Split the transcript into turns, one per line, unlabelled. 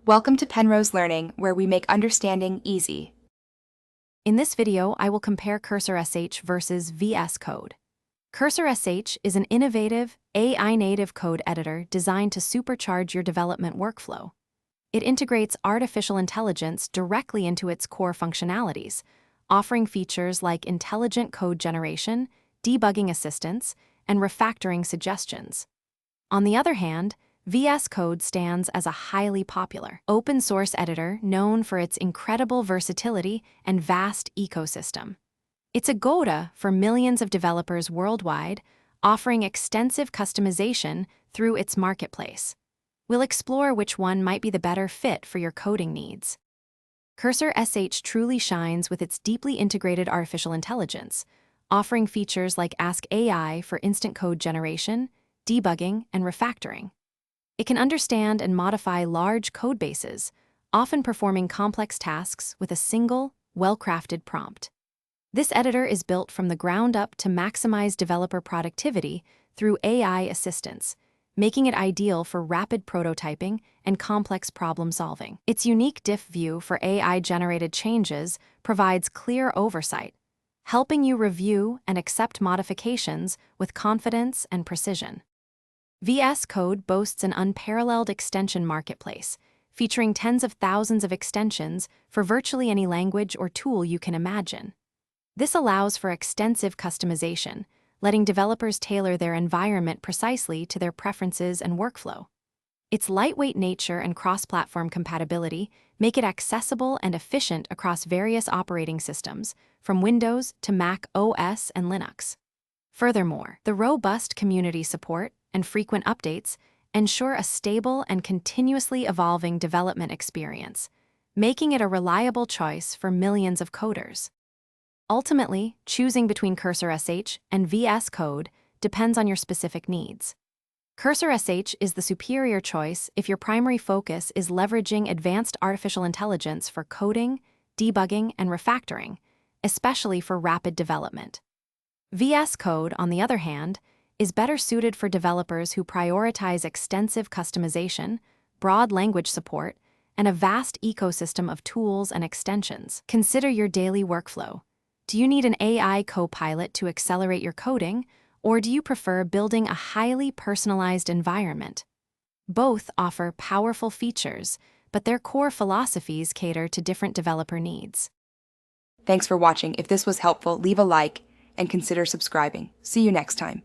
Welcome to Penrose Learning, where we make understanding easy.
In this video, I will compare Cursor SH versus VSCode. Cursor SH is an innovative, AI-native code editor designed to supercharge your development workflow. It integrates artificial intelligence directly into its core functionalities, offering features like intelligent code generation, debugging assistance, and refactoring suggestions. On the other hand, VS Code stands as a highly popular, open-source editor known for its incredible versatility and vast ecosystem. It's a go-to for millions of developers worldwide, offering extensive customization through its marketplace. We'll explore which one might be the better fit for your coding needs. Cursor SH truly shines with its deeply integrated artificial intelligence, offering features like Ask AI for instant code generation, debugging, and refactoring. It can understand and modify large code bases, often performing complex tasks with a single, well-crafted prompt. This editor is built from the ground up to maximize developer productivity through AI assistance, making it ideal for rapid prototyping and complex problem-solving. Its unique diff view for AI-generated changes provides clear oversight, helping you review and accept modifications with confidence and precision. VS Code boasts an unparalleled extension marketplace, featuring tens of thousands of extensions for virtually any language or tool you can imagine. This allows for extensive customization, letting developers tailor their environment precisely to their preferences and workflow. Its lightweight nature and cross-platform compatibility make it accessible and efficient across various operating systems, from Windows to Mac OS and Linux. Furthermore, the robust community support and frequent updates ensure a stable and continuously evolving development experience, making it a reliable choice for millions of coders. Ultimately, choosing between Cursor SH and VS Code depends on your specific needs. Cursor SH is the superior choice if your primary focus is leveraging advanced artificial intelligence for coding, debugging, and refactoring, especially for rapid development. VS Code, on the other hand, is better suited for developers who prioritize extensive customization, broad language support, and a vast ecosystem of tools and extensions. Consider your daily workflow. Do you need an AI co-pilot to accelerate your coding, or do you prefer building a highly personalized environment? Both offer powerful features, but their core philosophies cater to different developer needs.
Thanks for watching. If this was helpful, leave a like and consider subscribing. See you next time.